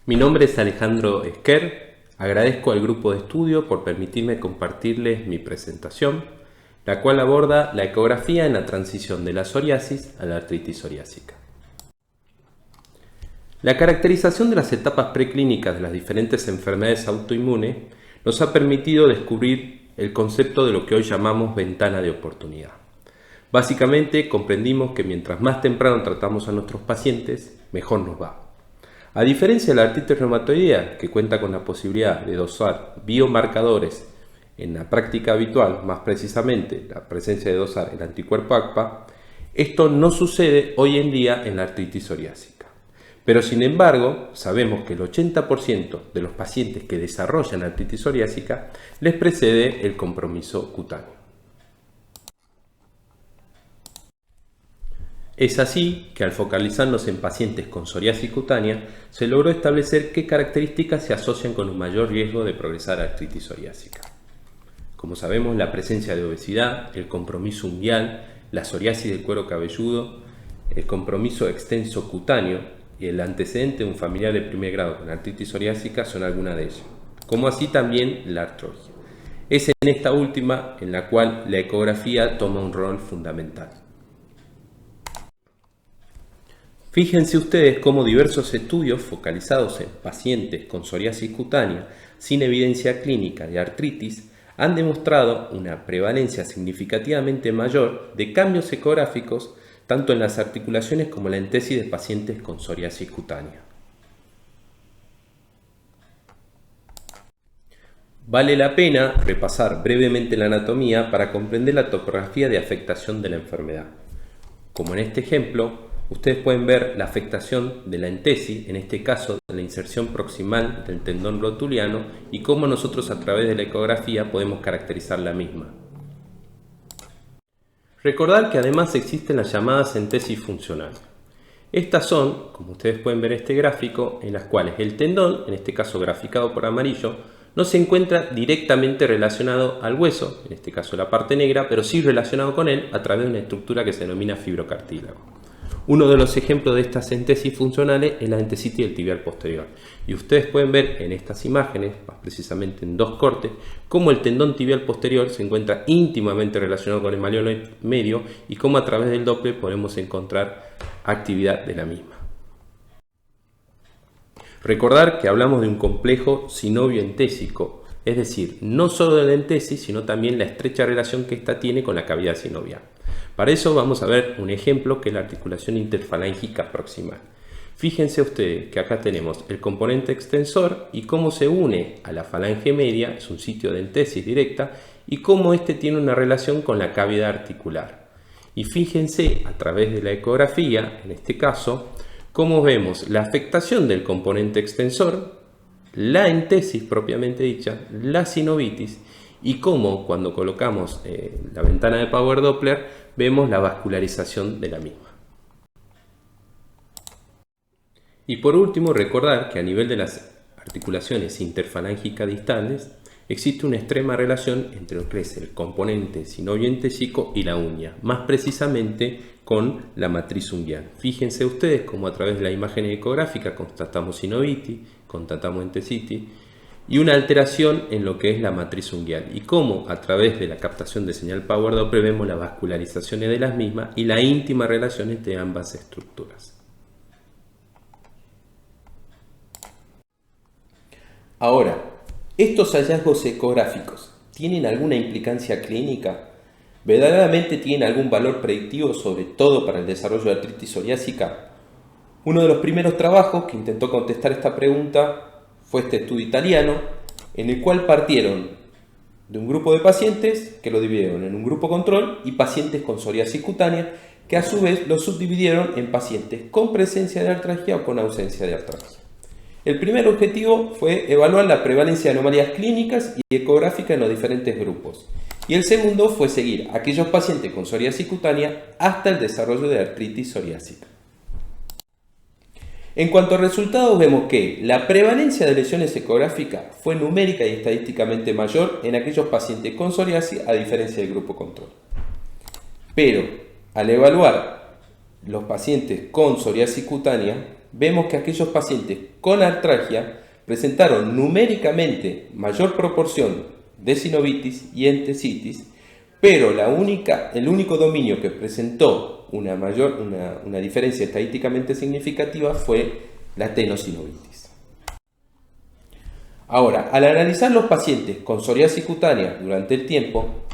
Mi nombre es Alejandro Esquer, agradezco al grupo de estudio por permitirme compartirles mi presentación, la cual aborda la ecografía en la transición de la psoriasis a la artritis psoriásica. La caracterización de las etapas preclínicas de las diferentes enfermedades autoinmunes nos ha permitido descubrir el concepto de lo que hoy llamamos ventana de oportunidad. Básicamente comprendimos que mientras más temprano tratamos a nuestros pacientes, mejor nos va. A diferencia de la artritis reumatoidea, que cuenta con la posibilidad de dosar biomarcadores en la práctica habitual, más precisamente la presencia de dosar el anticuerpo ACPA, esto no sucede hoy en día en la artritis psoriásica. Pero sin embargo, sabemos que el 80% de los pacientes que desarrollan artritis psoriásica les precede el compromiso cutáneo. Es así que al focalizarnos en pacientes con psoriasis cutánea, se logró establecer qué características se asocian con un mayor riesgo de progresar a artritis psoriásica. Como sabemos, la presencia de obesidad, el compromiso unguial, la psoriasis del cuero cabelludo, el compromiso extenso cutáneo y el antecedente de un familiar de primer grado con artritis psoriásica son algunas de ellas, como así también la artrosis. Es en esta última en la cual la ecografía toma un rol fundamental. Fíjense ustedes cómo diversos estudios focalizados en pacientes con psoriasis cutánea sin evidencia clínica de artritis han demostrado una prevalencia significativamente mayor de cambios ecográficos tanto en las articulaciones como en la entesis de pacientes con psoriasis cutánea. Vale la pena repasar brevemente la anatomía para comprender la topografía de afectación de la enfermedad. Como en este ejemplo, ustedes pueden ver la afectación de la entesis, en este caso de la inserción proximal del tendón rotuliano, y cómo nosotros a través de la ecografía podemos caracterizar la misma. Recordar que además existen las llamadas entesis funcionales. Estas son, como ustedes pueden ver en este gráfico, en las cuales el tendón, en este caso graficado por amarillo, no se encuentra directamente relacionado al hueso, en este caso la parte negra, pero sí relacionado con él a través de una estructura que se denomina fibrocartílago. Uno de los ejemplos de estas entesis funcionales es la entesitis del tibial posterior. Y ustedes pueden ver en estas imágenes, más precisamente en dos cortes, cómo el tendón tibial posterior se encuentra íntimamente relacionado con el malleolo medio y cómo a través del Doppler podemos encontrar actividad de la misma. Recordar que hablamos de un complejo sinovio-entésico, es decir, no solo de la entesis, sino también la estrecha relación que ésta tiene con la cavidad sinovial. Para eso vamos a ver un ejemplo que es la articulación interfalángica proximal. Fíjense ustedes que acá tenemos el componente extensor y cómo se une a la falange media, es un sitio de entesis directa, y cómo este tiene una relación con la cavidad articular. Y fíjense a través de la ecografía, en este caso, cómo vemos la afectación del componente extensor, la entesis propiamente dicha, la sinovitis, y cómo cuando colocamos la ventana de Power Doppler vemos la vascularización de la misma. Y por último, recordar que a nivel de las articulaciones interfalángicas distales existe una extrema relación entre lo que es el componente sinovio-entésico y la uña, más precisamente con la matriz unguial. Fíjense ustedes cómo a través de la imagen ecográfica constatamos sinovitis, constatamos entesitis y una alteración en lo que es la matriz unguial, y cómo a través de la captación de señal Power Doppler vemos las vascularizaciones de las mismas y la íntima relación entre ambas estructuras. Ahora, ¿estos hallazgos ecográficos tienen alguna implicancia clínica? ¿Verdaderamente tienen algún valor predictivo, sobre todo para el desarrollo de artritis psoriásica? Uno de los primeros trabajos que intentó contestar esta pregunta fue este estudio italiano, en el cual partieron de un grupo de pacientes que lo dividieron en un grupo control y pacientes con psoriasis cutánea, que a su vez lo subdividieron en pacientes con presencia de artralgia o con ausencia de artralgia. El primer objetivo fue evaluar la prevalencia de anomalías clínicas y ecográficas en los diferentes grupos. Y el segundo fue seguir a aquellos pacientes con psoriasis cutánea hasta el desarrollo de artritis psoriásica. En cuanto a resultados, vemos que la prevalencia de lesiones ecográficas fue numérica y estadísticamente mayor en aquellos pacientes con psoriasis a diferencia del grupo control. Pero al evaluar los pacientes con psoriasis cutánea, vemos que aquellos pacientes con artralgia presentaron numéricamente mayor proporción de sinovitis y entesitis, pero el único dominio que presentó una diferencia estadísticamente significativa fue la tenosinovitis. Ahora, al analizar los pacientes con psoriasis cutánea durante el tiempo,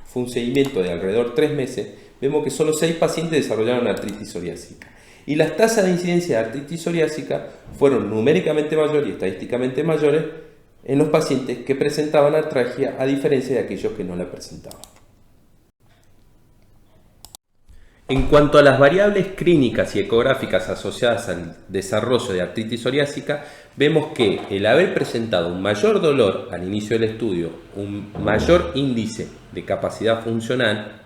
fue un seguimiento de alrededor de 3 meses, vemos que solo 6 pacientes desarrollaron artritis psoriásica. Y las tasas de incidencia de artritis psoriásica fueron numéricamente mayores y estadísticamente mayores en los pacientes que presentaban artralgia, a diferencia de aquellos que no la presentaban. En cuanto a las variables clínicas y ecográficas asociadas al desarrollo de artritis psoriásica, vemos que el haber presentado un mayor dolor al inicio del estudio, un mayor índice de capacidad funcional,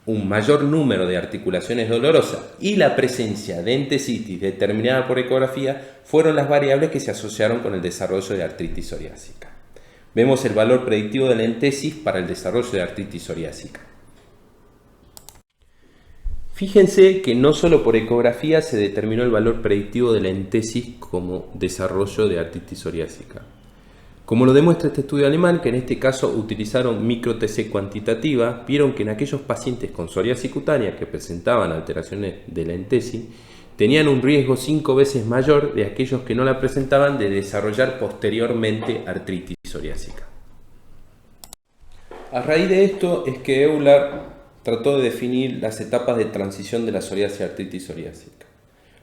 un mayor número de articulaciones dolorosas y la presencia de entesitis determinada por ecografía fueron las variables que se asociaron con el desarrollo de artritis psoriásica. Vemos el valor predictivo de la entesis para el desarrollo de artritis psoriásica. Fíjense que no solo por ecografía se determinó el valor predictivo de la entesis como desarrollo de artritis psoriásica. Como lo demuestra este estudio alemán, que en este caso utilizaron micro-TC cuantitativa, vieron que en aquellos pacientes con psoriasis cutánea que presentaban alteraciones de la entesis, tenían un riesgo 5 veces mayor de aquellos que no la presentaban de desarrollar posteriormente artritis psoriásica. A raíz de esto es que Euler trató de definir las etapas de transición de la psoriasis a artritis psoriásica.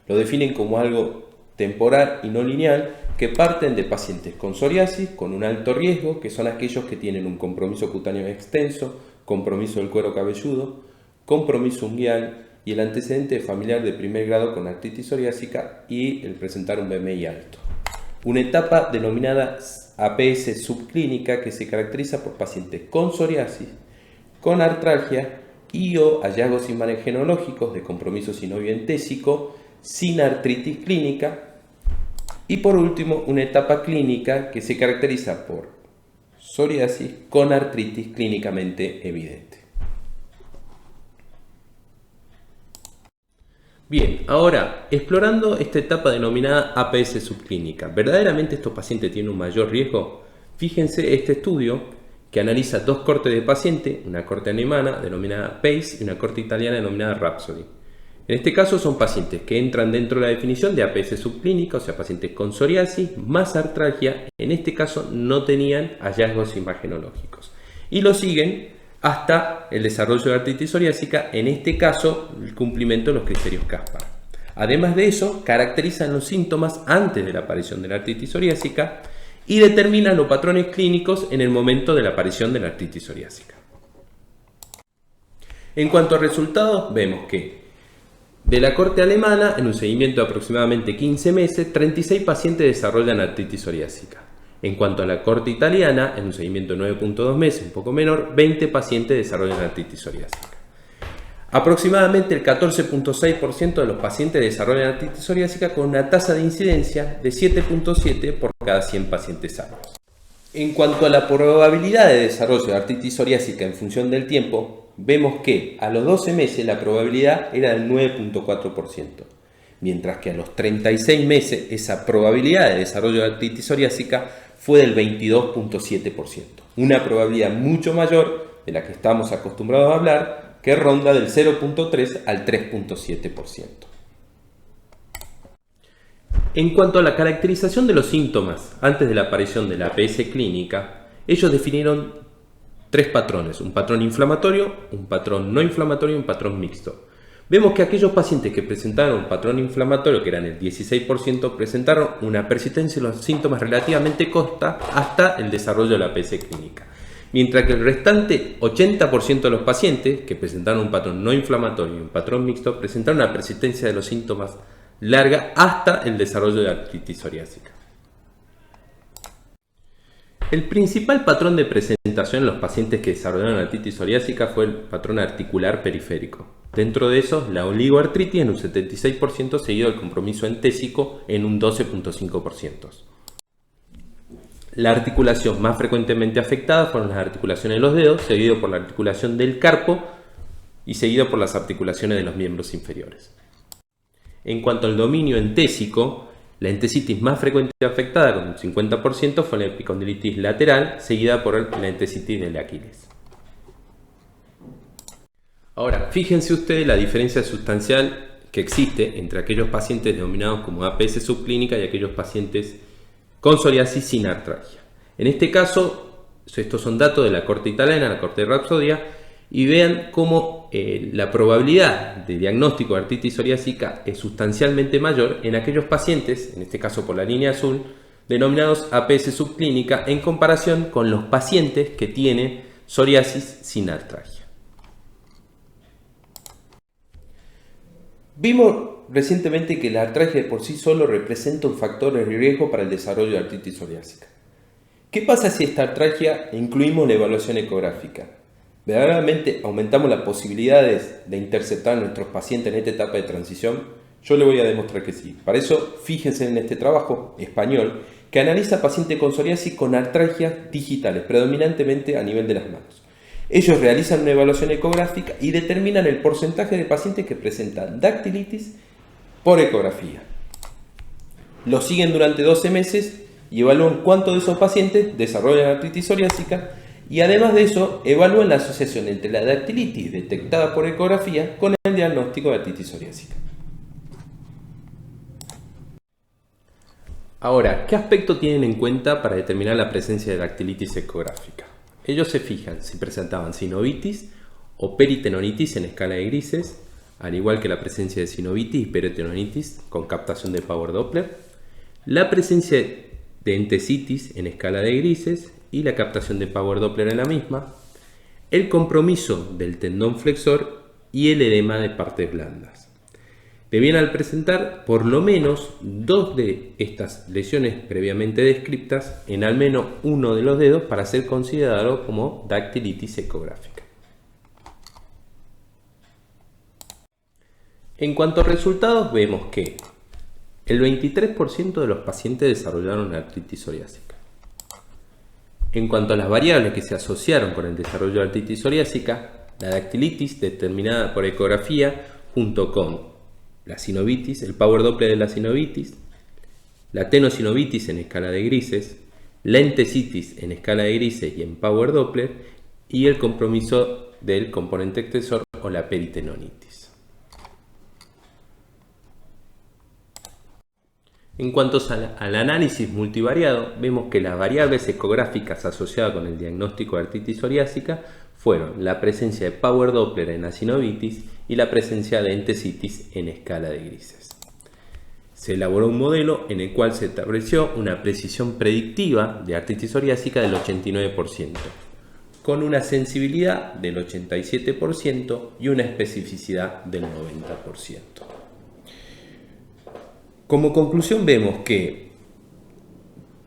Lo definen como algo temporal y no lineal, que parten de pacientes con psoriasis con un alto riesgo, que son aquellos que tienen un compromiso cutáneo extenso, compromiso del cuero cabelludo, compromiso unguial y el antecedente familiar de primer grado con artritis psoriásica y el presentar un BMI alto. Una etapa denominada APS subclínica, que se caracteriza por pacientes con psoriasis, con artralgia y o hallazgos imagenológicos de compromiso sinovio entésico, sin artritis clínica. Y por último, una etapa clínica que se caracteriza por psoriasis con artritis clínicamente evidente. Bien, ahora, explorando esta etapa denominada APS subclínica, ¿verdaderamente estos pacientes tienen un mayor riesgo? Fíjense este estudio que analiza 2 cortes de paciente, una corte alemana denominada PACE y una corte italiana denominada Rhapsody. En este caso son pacientes que entran dentro de la definición de APS subclínica, o sea, pacientes con psoriasis más artralgia. En este caso no tenían hallazgos imagenológicos. Y lo siguen hasta el desarrollo de artritis psoriásica, en este caso el cumplimiento de los criterios Caspar. Además de eso, caracterizan los síntomas antes de la aparición de la artritis psoriásica y determinan los patrones clínicos en el momento de la aparición de la artritis psoriásica. En cuanto a resultados, vemos que de la corte alemana, en un seguimiento de aproximadamente 15 meses, 36 pacientes desarrollan artritis psoriásica. En cuanto a la corte italiana, en un seguimiento de 9.2 meses, un poco menor, 20 pacientes desarrollan artritis psoriásica. Aproximadamente el 14.6% de los pacientes desarrollan artritis psoriásica con una tasa de incidencia de 7.7 por cada 100 pacientes sanos. En cuanto a la probabilidad de desarrollo de artritis psoriásica en función del tiempo, vemos que a los 12 meses la probabilidad era del 9.4%, mientras que a los 36 meses esa probabilidad de desarrollo de artritis psoriásica fue del 22.7%, una probabilidad mucho mayor de la que estamos acostumbrados a hablar, que ronda del 0.3 al 3.7%. En cuanto a la caracterización de los síntomas antes de la aparición de la APS clínica, ellos definieron 3 patrones: un patrón inflamatorio, un patrón no inflamatorio y un patrón mixto. Vemos que aquellos pacientes que presentaron un patrón inflamatorio, que eran el 16%, presentaron una persistencia de los síntomas relativamente corta hasta el desarrollo de la APS clínica. Mientras que el restante 80% de los pacientes que presentaron un patrón no inflamatorio y un patrón mixto presentaron una persistencia de los síntomas larga hasta el desarrollo de artritis psoriásica. El principal patrón de presentación en los pacientes que desarrollaron artritis psoriásica fue el patrón articular periférico. Dentro de esos, la oligoartritis en un 76%, seguido del compromiso entésico en un 12.5%. La articulación más frecuentemente afectada fueron las articulaciones de los dedos, seguido por la articulación del carpo y seguido por las articulaciones de los miembros inferiores. En cuanto al dominio entésico, la entesitis más frecuente afectada, con un 50%, fue la epicondilitis lateral, seguida por la entesitis del Aquiles. Ahora, fíjense ustedes la diferencia sustancial que existe entre aquellos pacientes denominados como APS subclínica y aquellos pacientes con psoriasis sin artralgia. En este caso, estos son datos de la corte italiana, la corte de Rapsodia, y vean cómo la probabilidad de diagnóstico de artritis psoriásica es sustancialmente mayor en aquellos pacientes, en este caso por la línea azul, denominados APS subclínica, en comparación con los pacientes que tienen psoriasis sin artralgia. Vimos recientemente que la artralgia por sí solo representa un factor de riesgo para el desarrollo de artritis psoriásica. ¿Qué pasa si esta artralgia incluimos la evaluación ecográfica? ¿Verdaderamente aumentamos las posibilidades de interceptar a nuestros pacientes en esta etapa de transición? Yo le voy a demostrar que sí. Para eso, fíjense en este trabajo español que analiza pacientes con psoriasis con artralgias digitales, predominantemente a nivel de las manos. Ellos realizan una evaluación ecográfica y determinan el porcentaje de pacientes que presentan dactilitis por ecografía. Los siguen durante 12 meses y evalúan cuántos de esos pacientes desarrollan artritis psoriásica, y además de eso evalúan la asociación entre la dactilitis detectada por ecografía con el diagnóstico de artritis psoriásica. Ahora, ¿qué aspecto tienen en cuenta para determinar la presencia de dactilitis ecográfica? Ellos se fijan si presentaban sinovitis o peritenonitis en escala de grises, al igual que la presencia de sinovitis y peritenonitis con captación de Power Doppler, la presencia de entesitis en escala de grises y la captación de Power Doppler en la misma, el compromiso del tendón flexor y el edema de partes blandas. Debían al presentar por lo menos 2 de estas lesiones previamente descritas en al menos uno de los dedos para ser considerado como dactilitis ecográfica. En cuanto a resultados, vemos que el 23% de los pacientes desarrollaron artritis psoriásica. En cuanto a las variables que se asociaron con el desarrollo de artritis psoriásica, la dactilitis determinada por ecografía junto con la sinovitis, el Power Doppler de la sinovitis, la tenosinovitis en escala de grises, la entesitis en escala de grises y en Power Doppler, y el compromiso del componente extensor o la peritenonitis. En cuanto al análisis multivariado, vemos que las variables ecográficas asociadas con el diagnóstico de artritis psoriásica fueron la presencia de Power Doppler en la sinovitis y la presencia de entesitis en escala de grises. Se elaboró un modelo en el cual se estableció una precisión predictiva de artritis psoriásica del 89%, con una sensibilidad del 87% y una especificidad del 90%. Como conclusión vemos que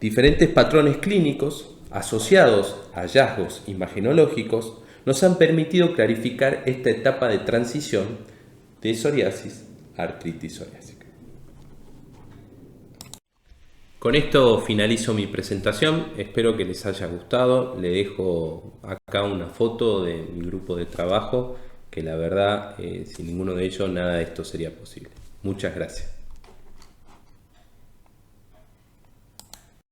diferentes patrones clínicos asociados a hallazgos imagenológicos nos han permitido clarificar esta etapa de transición de psoriasis a artritis psoriásica. Con esto finalizo mi presentación, espero que les haya gustado. Le dejo acá una foto de mi grupo de trabajo, que la verdad, sin ninguno de ellos nada de esto sería posible. Muchas gracias.